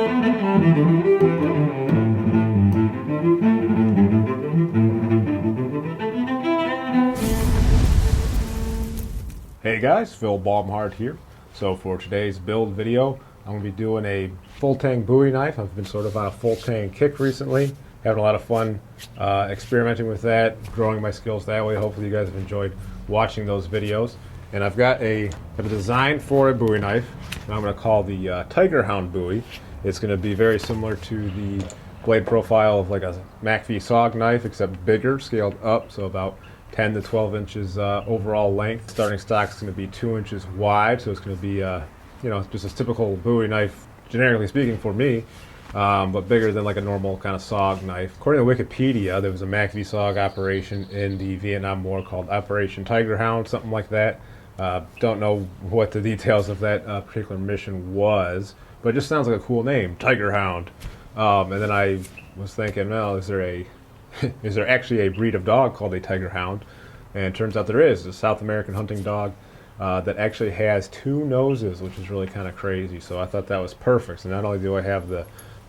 Hey guys, Baumhardt here. So for today's build video, I'm going to be doing a Full-Tang Bowie knife. I've been sort of on a Full-Tang kick recently, having a lot of fun experimenting with that, growing my skills that way. Hopefully you guys have enjoyed watching those videos. And I've got a design for a Bowie knife that I'm going to call the Tiger-Hound Bowie. It's going to be very similar to the blade profile of like a McV SOG knife, except bigger, scaled up, so about 10 to 12 inches overall length. Starting stock is going to be 2 inches wide, so it's going to be just a typical Bowie knife, generically speaking, for me, but bigger than like a normal kind of SOG knife. According to Wikipedia, there was a McV SOG operation in the Vietnam War called Operation Tiger-Hound, something like that. Don't know what the details of that particular mission was, but it just sounds like a cool name, Tiger-Hound. And then I was thinking, well, is there actually a breed of dog called a Tiger-Hound? And it turns out there is. It's a South American hunting dog that actually has 2 noses, which is really kind of crazy. So I thought that was perfect. So not only do I have the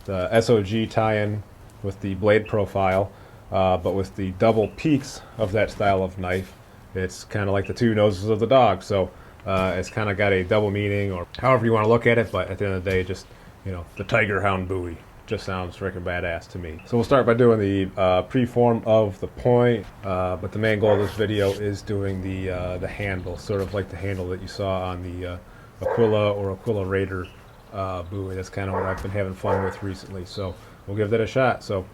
SOG tie-in with the blade profile, but with the double peaks of that style of knife, it's kind of like the 2 noses of the dog. So it's kind of got a double meaning, or however you want to look at it. But at the end of the day, just the Tiger-Hound Bowie just sounds freaking badass to me. So we'll start by doing the preform of the point, but the main goal of this video is doing the handle, sort of like the handle that you saw on the Aquila or Aquila Raider Bowie. That's kind of what I've been having fun with recently, so we'll give that a shot. So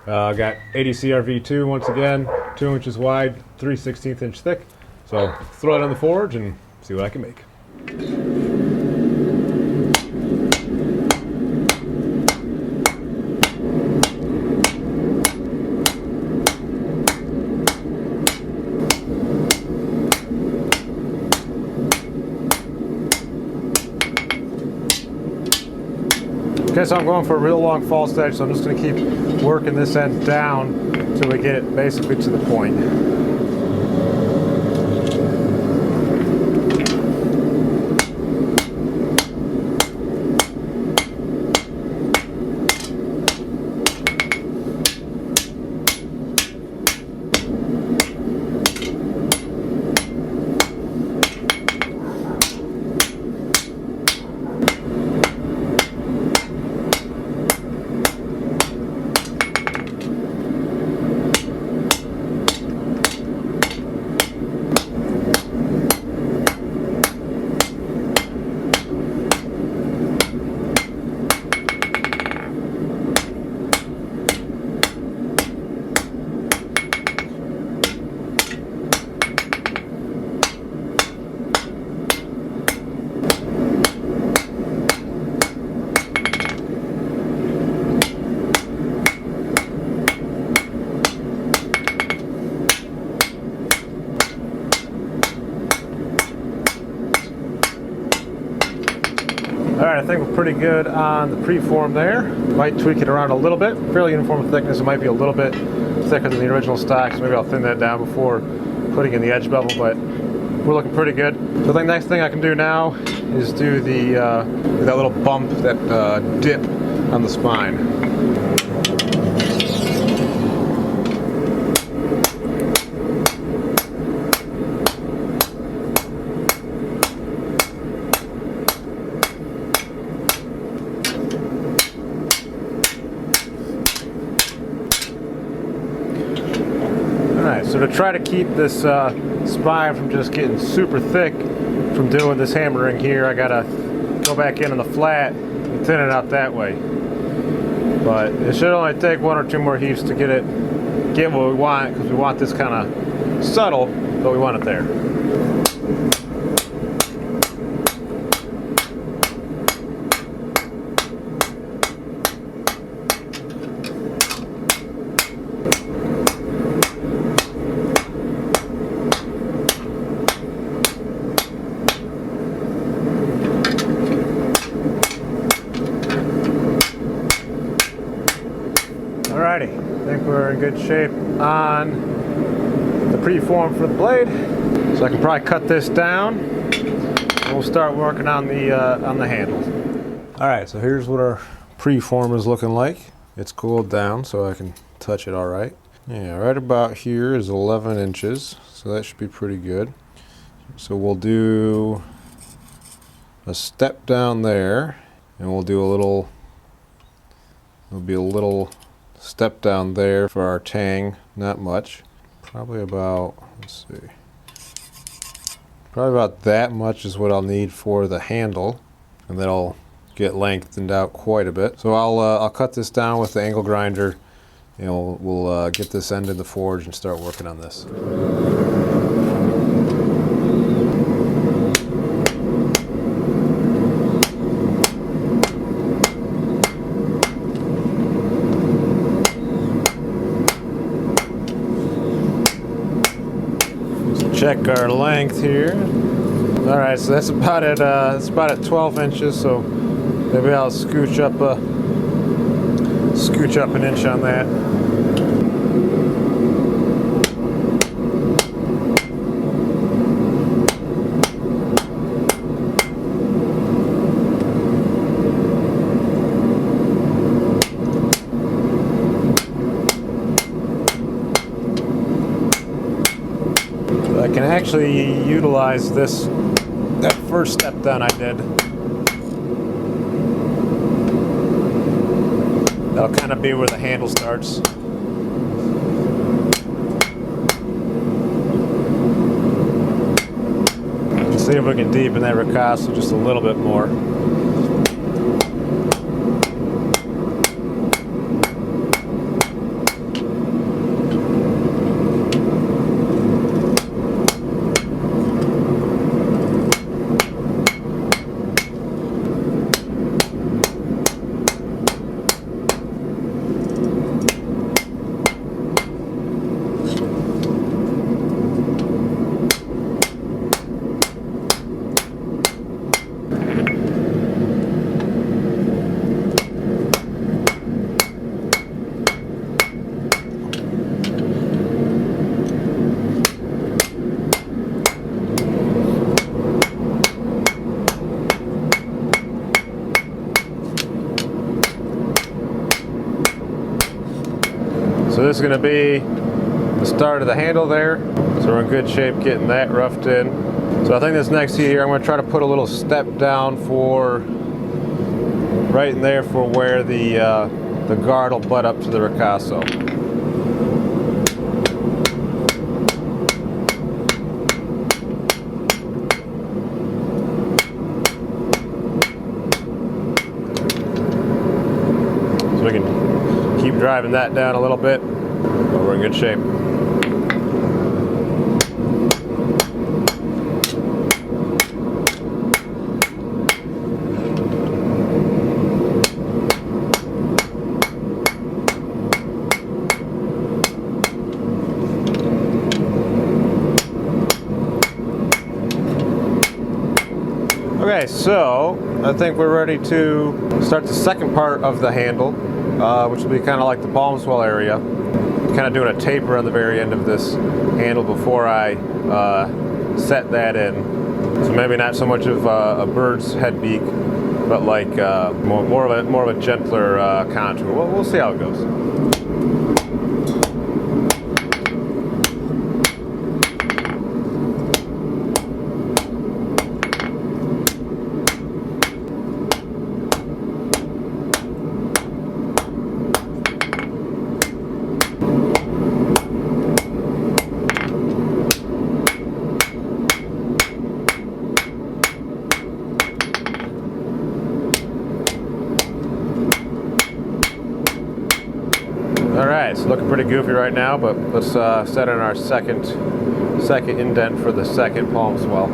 I got 80 CRV2 once again, 2 inches wide, 3/16 inch thick. So throw it on the forge and see what I can make. Okay, so I'm going for a real long fall stretch, so I'm just going to keep working this end down until we get it basically to the point. Alright, I think we're pretty good on the preform there. Might tweak it around a little bit. Fairly uniform thickness. It might be a little bit thicker than the original stock, so maybe I'll thin that down before putting in the edge bevel, but we're looking pretty good. So the next thing I can do now is do that little bump, that dip on the spine. So to try to keep this spine from just getting super thick from doing this hammering here, I gotta go back in on the flat and thin it out that way. But it should only take 1 or 2 more heats to get what we want, because we want this kind of subtle, but we want it there. Alrighty, I think we're in good shape on the preform for the blade, so I can probably cut this down and we'll start working on the handle. Alright, so here's what our preform is looking like. It's cooled down so I can touch it all right. Yeah, right about here is 11 inches, so that should be pretty good. So we'll do a step down there, and we'll do a little, there'll be a little step down there for our tang, not much. Probably about, let's see, probably about that much is what I'll need for the handle, and that'll get lengthened out quite a bit. So I'll cut this down with the angle grinder, and we'll get this end in the forge and start working on this. Check our length here. All right, so that's about at 12 inches. So maybe I'll scooch up an inch on that. I can actually utilize that first step down I did. That'll kind of be where the handle starts. Let's see if we can deepen that ricasso just a little bit more. So this is going to be the start of the handle there. So we're in good shape getting that roughed in. So I think this next here, I'm going to try to put a little step down for right in there for where the guard will butt up to the ricasso. So we can keep driving that down a little bit, but we're in good shape. Okay, so I think we're ready to start the second part of the handle, which will be kind of like the palm swell area. Kind of doing a taper on the very end of this handle before I set that in. So maybe not so much of a bird's head beak, but like more of a gentler contour. We'll see how it goes. Alright, it's looking pretty goofy right now, but let's set in our second indent for the second palm swell.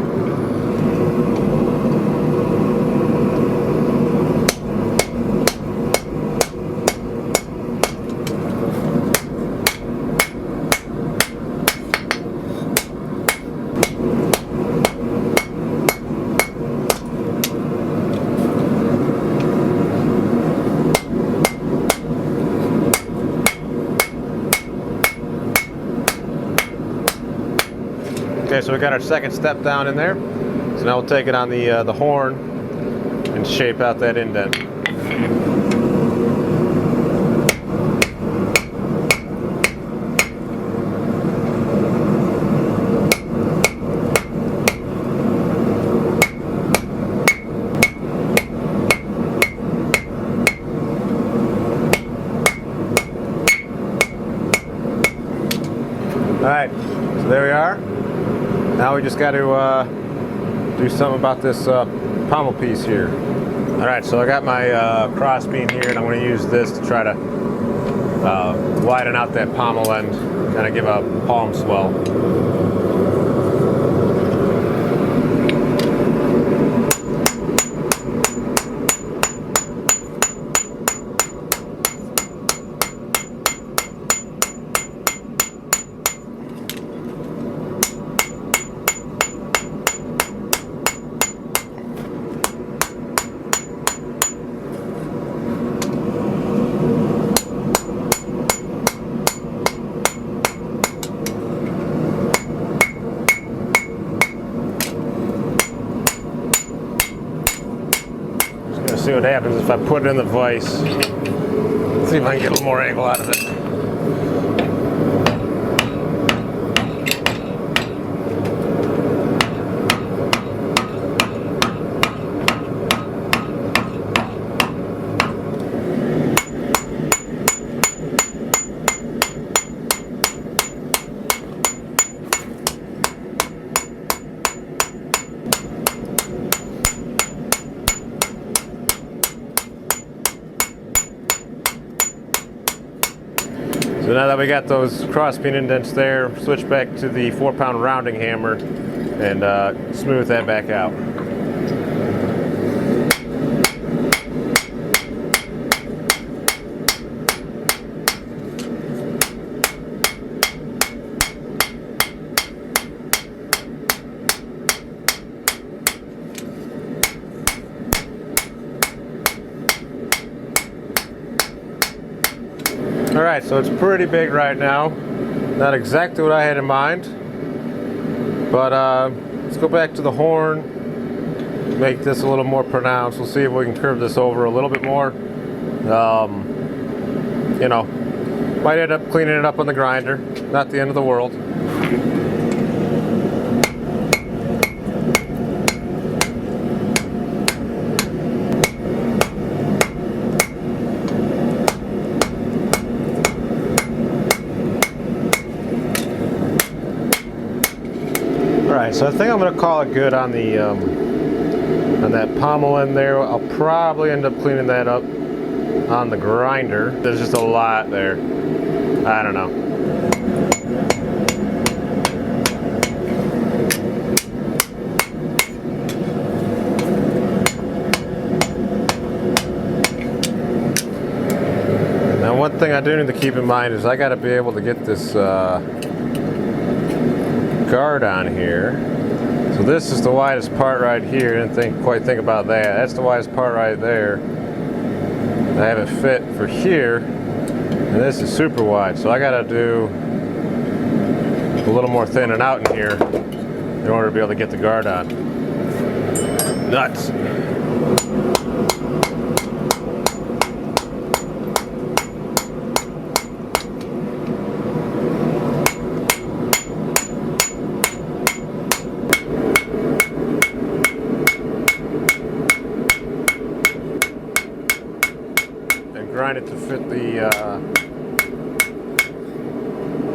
Okay, so we got our second step down in there. So now we'll take it on the horn and shape out that indent. we just got to do something about this pommel piece here. Alright, so I got my cross beam here, and I'm going to use this to try to widen out that pommel end, kind of give a palm swell. See what happens if I put it in the vise. See if I can get a little more angle out of it. So now that we got those cross-peen indents there, switch back to the 4-pound rounding hammer and smooth that back out. Alright, so it's pretty big right now. Not exactly what I had in mind. But let's go back to the horn. Make this a little more pronounced. We'll see if we can curve this over a little bit more. You know, might end up cleaning it up on the grinder. Not the end of the world. Alright, so I think I'm going to call it good on the on that pommel in there. I'll probably end up cleaning that up on the grinder. There's just a lot there. I don't know. Now one thing I do need to keep in mind is I got to be able to get this guard on here. So this is the widest part right here. Didn't quite think about that. That's the widest part right there. I have it fit for here, and this is super wide. So I got to do a little more thinning out in here in order to be able to get the guard on. Nuts.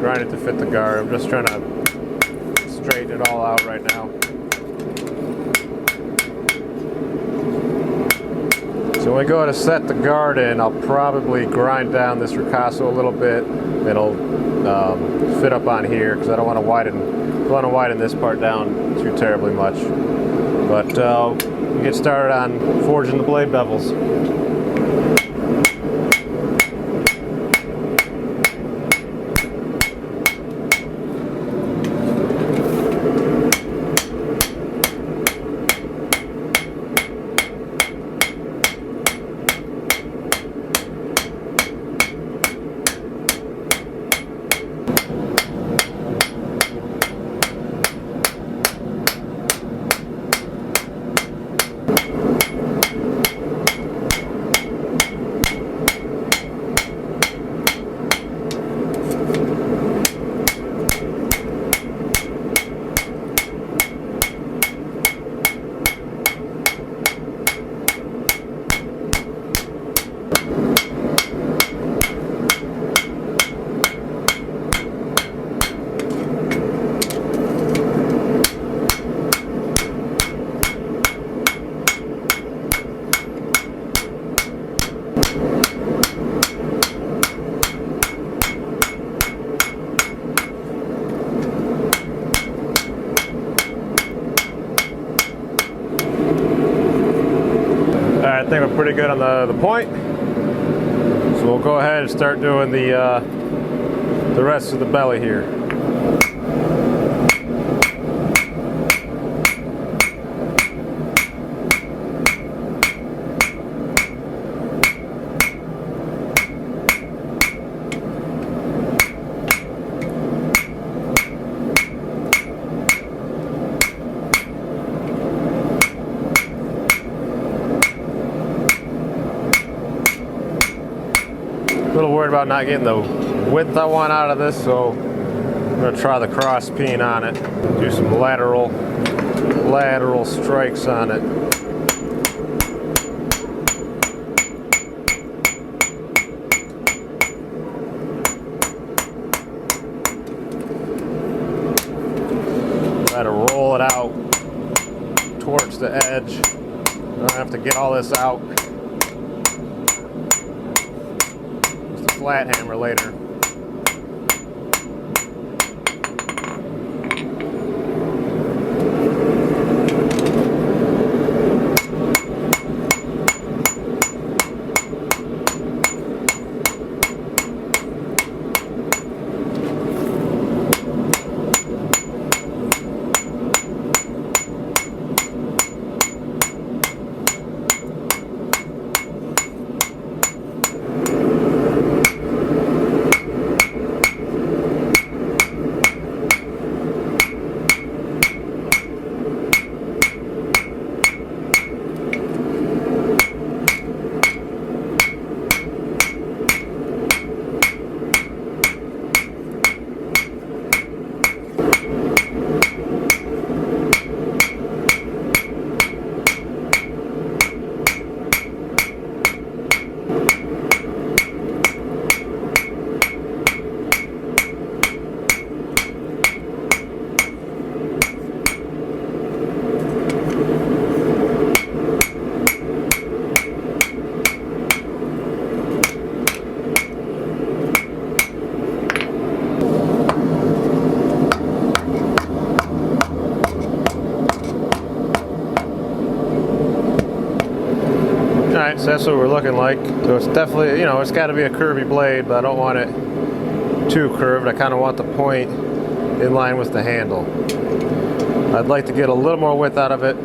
Grind it to fit the guard. I'm just trying to straighten it all out right now. So when we go to set the guard in, I'll probably grind down this ricasso a little bit. It'll fit up on here because I don't want to widen this part down too terribly much. But we get started on forging the blade bevels. I think we're pretty good on the point. So we'll go ahead and start doing the rest of the belly here. A little worried about not getting the width I want out of this, so I'm going to try the cross peen on it. Do some lateral strikes on it. Try to roll it out towards the edge. I don't have to get all this out. Flat hammer later. Alright, so that's what we're looking like. So it's definitely, it's got to be a curvy blade, but I don't want it too curved. I kind of want the point in line with the handle. I'd like to get a little more width out of it,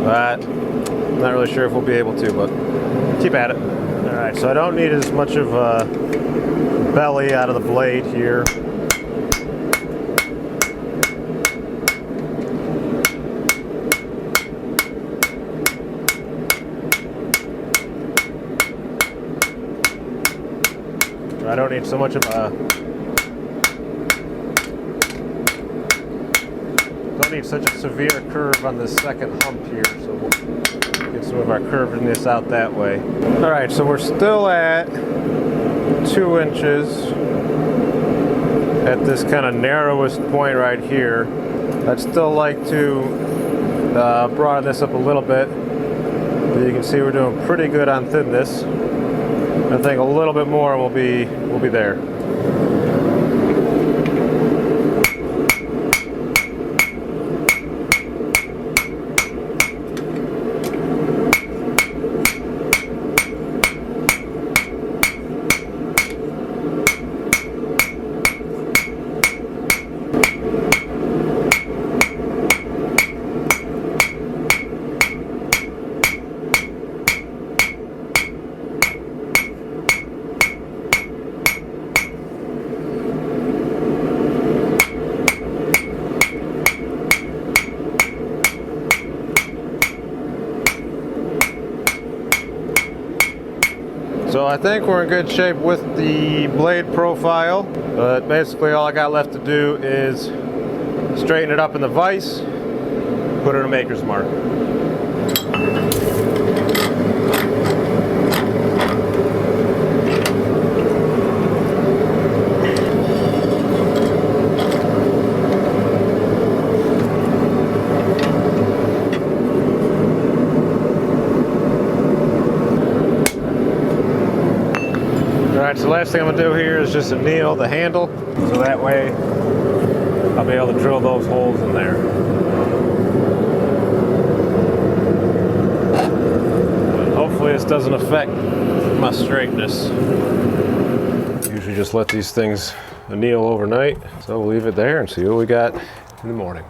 but I'm not really sure if we'll be able to, but keep at it. Alright, so I don't need as much of a belly out of the blade here. I don't need so much of a, don't need such a severe curve on this second hump here, so we'll get some of our curvedness out that way. All right, so we're still at 2 inches at this kind of narrowest point right here. I'd still like to broaden this up a little bit, but you can see we're doing pretty good on thinness. I think a little bit more will be there. So I think we're in good shape with the blade profile, but basically all I got left to do is straighten it up in the vise, put it in a maker's mark. Alright, so the last thing I'm going to do here is just anneal the handle, so that way I'll be able to drill those holes in there. doesn't affect my straightness. Usually just let these things anneal overnight. So we'll leave it there and see what we got in the morning.